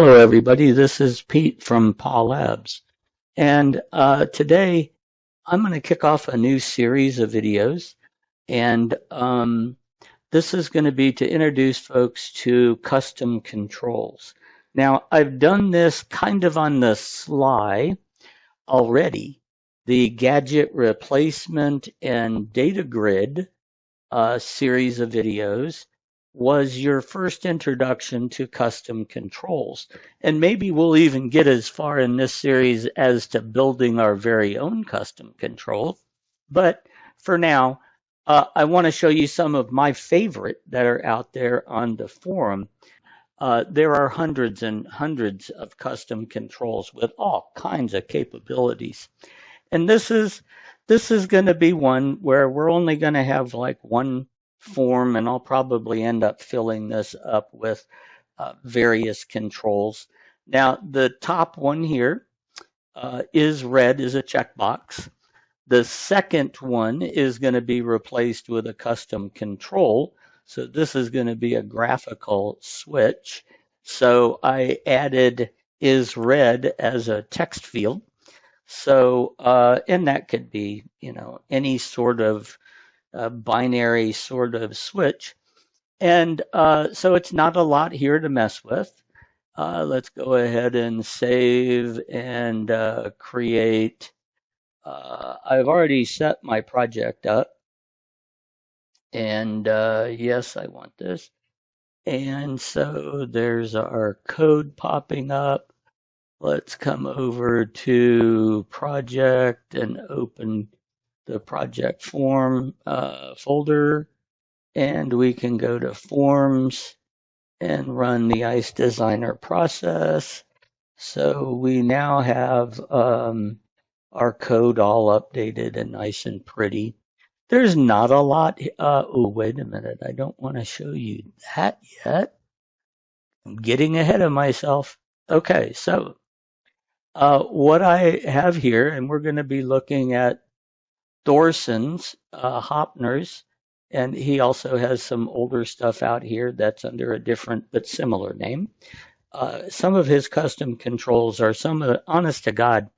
Hello, everybody. This is Pete from Paw Labs. And today I'm going to kick off a new series of videos. And this is going to be to introduce folks to custom controls. Now, I've done this kind of on the sly already. The gadget replacement and data grid series of videos was your first introduction to custom controls. And maybe we'll even get as far in this series as to building our very own custom control. But for now, I want to show you some of my favorite that are out there on the forum. There are hundreds and hundreds of custom controls with all kinds of capabilities. And this is going to be one where we're only going to have like one form, and I'll probably end up filling this up with various controls. Now, the top one here is red, is a checkbox. The second one is going to be replaced with a custom control. So this is going to be a graphical switch. So I added is red as a text field. So, and that could be, any sort of binary sort of switch. And so it's not a lot here to mess with. Let's go ahead and save and create. I've already set my project up. And yes, I want this. And so there's our code popping up. Let's come over to project and open the project form folder, and we can go to forms and run the ICE Designer process. So we now have our code all updated and nice and pretty. There's not a lot. Oh, wait a minute. I don't want to show you that yet. I'm getting ahead of myself. Okay, so what I have here, and we're going to be looking at Thorson's, Hoeppner's, and he also has some older stuff out here that's under a different but similar name. Some of his custom controls are honest to God,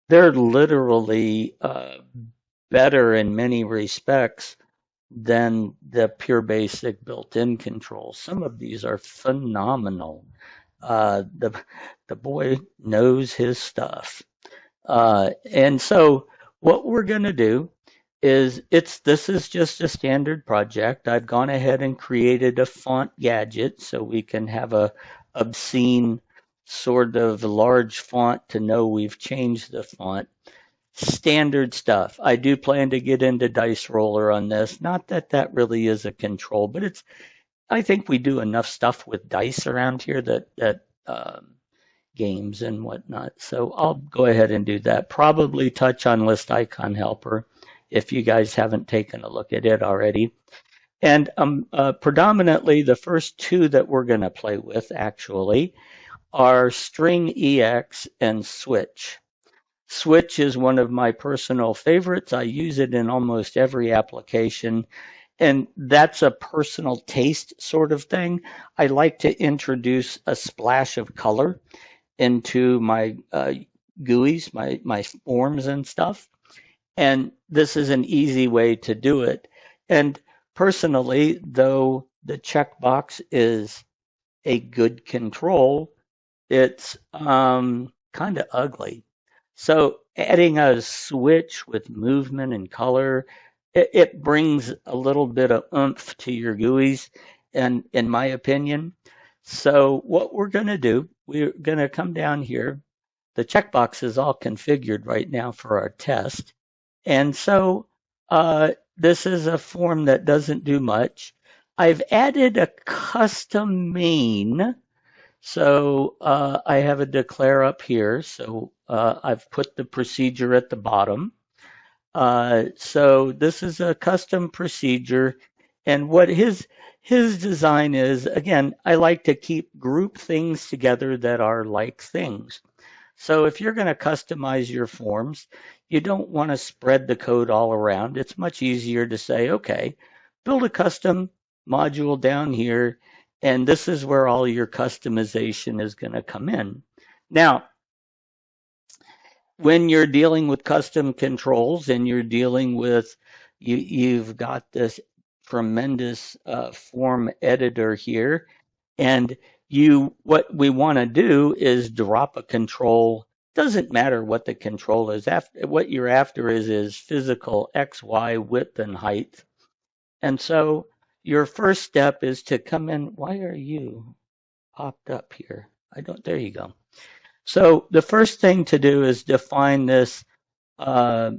they're literally better in many respects than the PureBasic built-in controls. Some of these are phenomenal. The boy knows his stuff. And so what we're going to do is this is just a standard project. I've gone ahead and created a font gadget so we can have a obscene sort of large font to know we've changed the font. Standard stuff. I do plan to get into dice roller on this. Not that that really is a control, but I think we do enough stuff with dice around here that games and whatnot. So I'll go ahead and do that. Probably touch on list icon helper if you guys haven't taken a look at it already. And predominantly the first two that we're going to play with actually are string EX and switch. Switch is one of my personal favorites. I use it in almost every application. And that's a personal taste sort of thing. I like to introduce a splash of color into my GUIs, my forms and stuff. And this is an easy way to do it. And personally, though the checkbox is a good control, it's kind of ugly. So adding a switch with movement and color, it brings a little bit of oomph to your GUIs, and in my opinion. So what we're going to do, we're going to come down here. The checkbox is all configured right now for our test. And so this is a form that doesn't do much. I've added a custom main. So I have a declare up here. So I've put the procedure at the bottom. So this is a custom procedure. And what his design is, again, I like to group things together that are like things. So if you're going to customize your forms, you don't want to spread the code all around. It's much easier to say, okay, build a custom module down here And this is where all your customization is going to come in. Now, when you're dealing with custom controls and you're dealing with, you've got this tremendous form editor here, and what we want to do is drop a control. Doesn't matter what the control is. After, what you're after is physical X, Y, width, and height. And so your first step is to come in. Why are you popped up here? I don't. There you go. So the first thing to do is define this uh,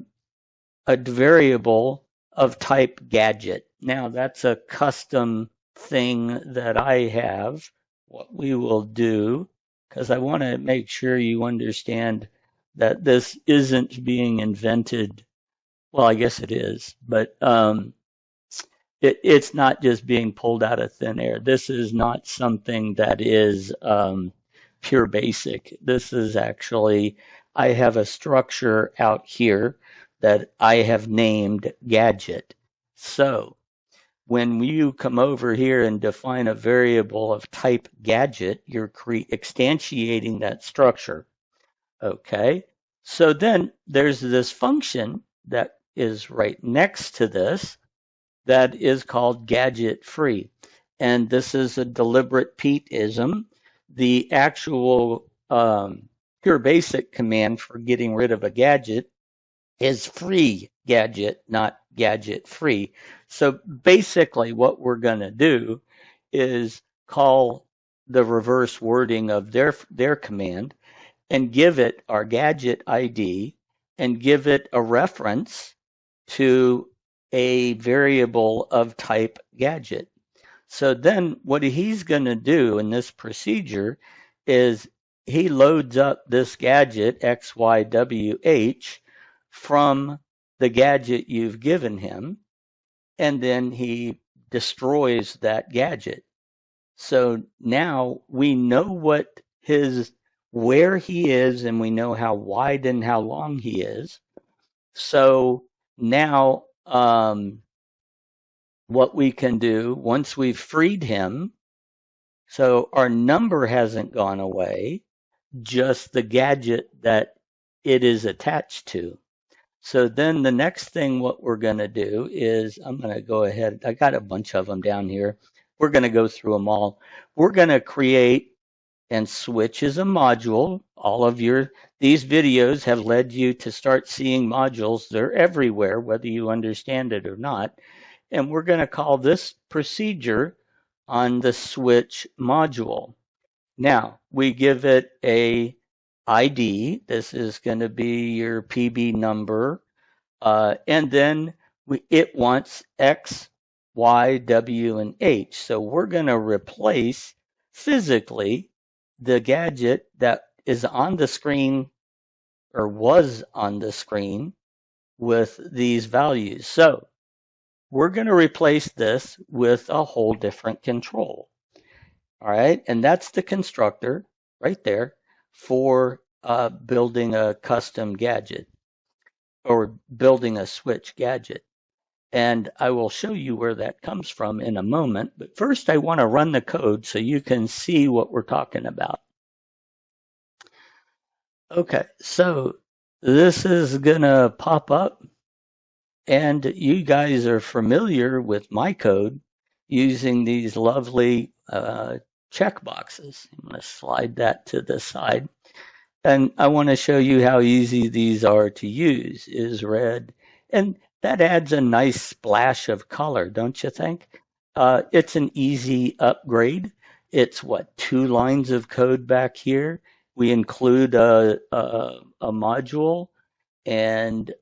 a variable of type gadget. Now that's a custom thing that I have. What we will do, because I want to make sure you understand that this isn't being invented. Well, I guess it is, but it's not just being pulled out of thin air. This is not something that is PureBasic. This is actually, I have a structure out here that I have named gadget. So when you come over here and define a variable of type gadget, you're instantiating that structure. Okay. So then there's this function that is right next to this that is called gadget free. And this is a deliberate Pete-ism. The actual PureBasic command for getting rid of a gadget is free gadget, not gadget free. So basically what we're going to do is call the reverse wording of their command and give it our gadget ID and give it a reference to a variable of type gadget. So then what he's going to do in this procedure is he loads up this gadget XYWH from the gadget you've given him, and then he destroys that gadget. So now we know where he is, and we know how wide and how long he is. So now what we can do once we've freed him, so our number hasn't gone away, just the gadget that it is attached to. So then the next thing what we're going to do is, I'm going to go ahead, I got a bunch of them down here. We're going to go through them all. We're going to create and switch as a module. These videos have led you to start seeing modules. They're everywhere, whether you understand it or not. And we're going to call this procedure on the switch module. Now we give it a ID. This is going to be your PB number. And then it wants X, Y, W, and H. So we're going to replace physically the gadget that is on the screen or was on the screen with these values. So we're going to replace this with a whole different control. All right. And that's the constructor right there for building a custom gadget or building a switch gadget. And I will show you where that comes from in a moment. But first, I want to run the code so you can see what we're talking about. Okay, so this is going to pop up. And you guys are familiar with my code using these lovely checkboxes. I'm going to slide that to the side. And I want to show you how easy these are to use. Is red. And that adds a nice splash of color, don't you think? It's an easy upgrade. It's 2 lines of code back here. We include a module, and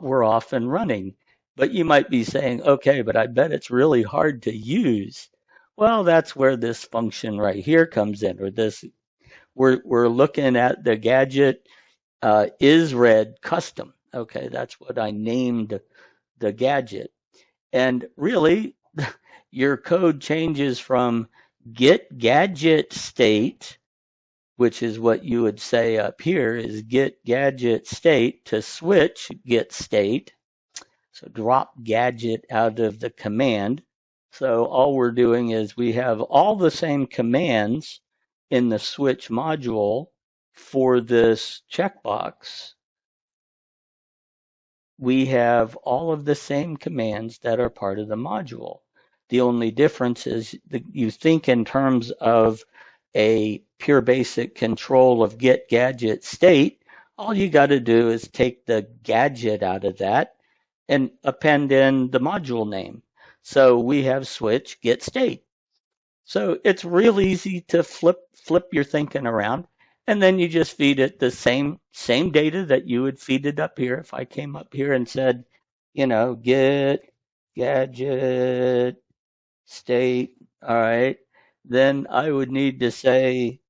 we're off and running. But you might be saying, okay, but I bet it's really hard to use. Well, that's where this function right here comes in, or this. We're looking at the gadget is red custom. Okay, that's what I named the gadget. And really, your code changes from get gadget state, which is what you would say up here is get gadget state, to switch get state. So drop gadget out of the command. So all we're doing is we have all the same commands in the switch module for this checkbox. We have all of the same commands that are part of the module. The only difference is that you think in terms of a PureBasic control of get gadget state. All you got to do is take the gadget out of that and append in the module name. So we have switch get state. So it's real easy to flip your thinking around, and then you just feed it the same data that you would feed it up here. If I came up here and said, get gadget state, all right, then I would need to say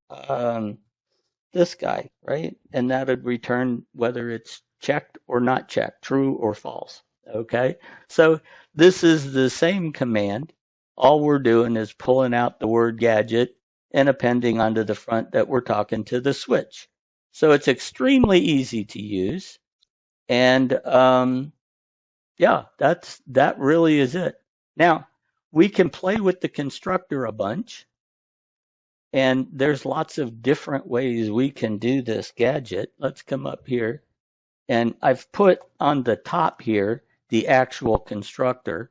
this guy, right? And that would return whether it's checked or not checked, true or false. Okay. So this is the same command. All we're doing is pulling out the word gadget and appending onto the front that we're talking to the switch. So it's extremely easy to use. And yeah, that really is it. Now, we can play with the constructor a bunch. And there's lots of different ways we can do this gadget. Let's come up here. And I've put on the top here the actual constructor.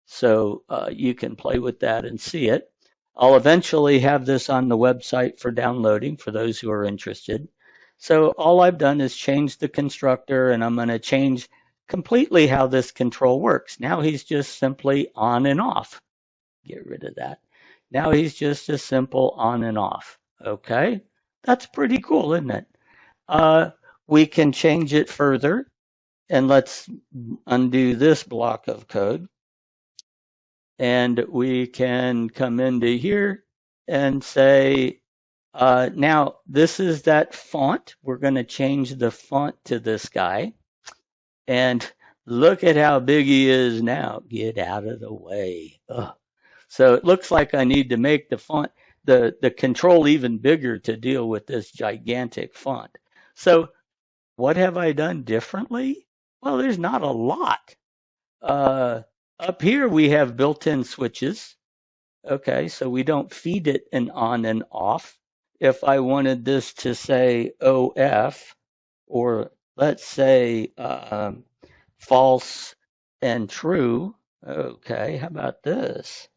So you can play with that and see it. I'll eventually have this on the website for downloading for those who are interested. So all I've done is change the constructor, and I'm going to change completely how this control works. Now he's just simply on and off. Get rid of that. Now he's just a simple on and off. Okay, that's pretty cool, isn't it? We can change it further, and let's undo this block of code. And we can come into here and say, now this is that font. We're going to change the font to this guy. And look at how big he is now. Get out of the way. Ugh. So it looks like I need to make the font, the control even bigger to deal with this gigantic font. So what have I done differently? Well, there's not a lot. Up here we have built-in switches. Okay, so we don't feed it an on and off. If I wanted this to say OF, or let's say false and true, okay, how about this?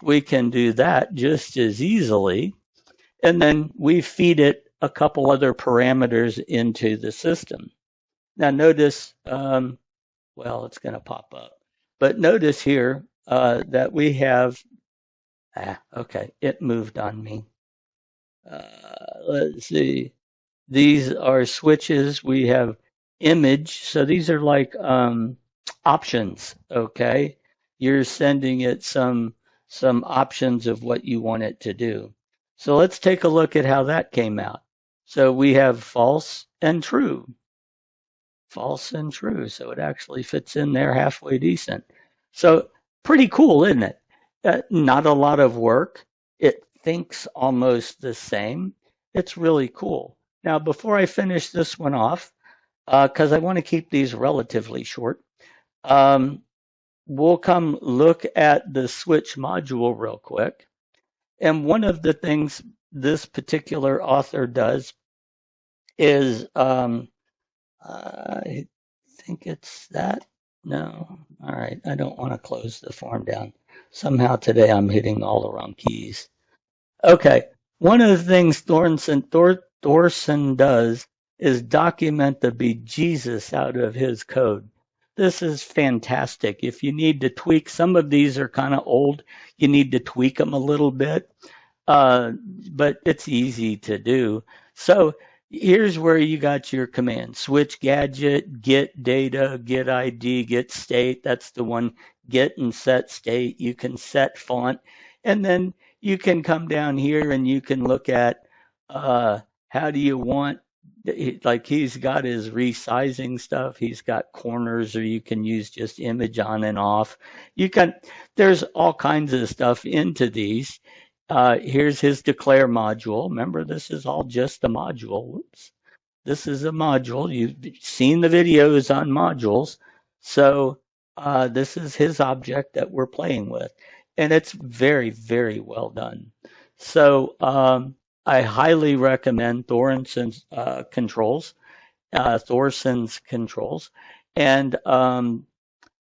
We can do that just as easily. And then we feed it a couple other parameters into the system. Now notice, well, it's going to pop up. But notice here that we have, okay, it moved on me. Let's see. These are switches. We have image. So these are like options, okay? You're sending it some options of what you want it to do. So let's take a look at how that came out. So we have false and true. False and true. So it actually fits in there halfway decent. So pretty cool, isn't it? Not a lot of work. It thinks almost the same. It's really cool. Now, before I finish this one off, because I want to keep these relatively short, we'll come look at the switch module real quick. And one of the things this particular author does is, I think it's that. No. All right. I don't want to close the form down. Somehow today I'm hitting all the wrong keys. Okay. One of the things Thorson does is document the bejesus out of his code. This is fantastic. If you need to tweak, some of these are kind of old. You need to tweak them a little bit, but it's easy to do. So here's where you got your command. Switch gadget, get data, get ID, get state. That's the one. Get and set state. You can set font. And then you can come down here and you can look at how do you want, like he's got his resizing stuff. He's got corners, or you can use just image on and off. There's all kinds of stuff into these. Here's his declare module. Remember, this is all just a module. Oops. This is a module. You've seen the videos on modules. So this is his object that we're playing with. and it's very, very well done. So I highly recommend Thorson's controls, Thorson's controls, and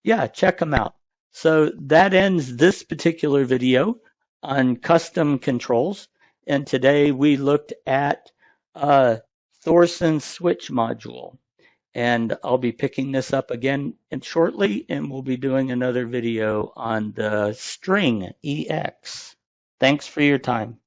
yeah, check them out. So that ends this particular video on custom controls. And today we looked at uh, Thorson switch module. And I'll be picking this up again shortly, and we'll be doing another video on the string EX. Thanks for your time.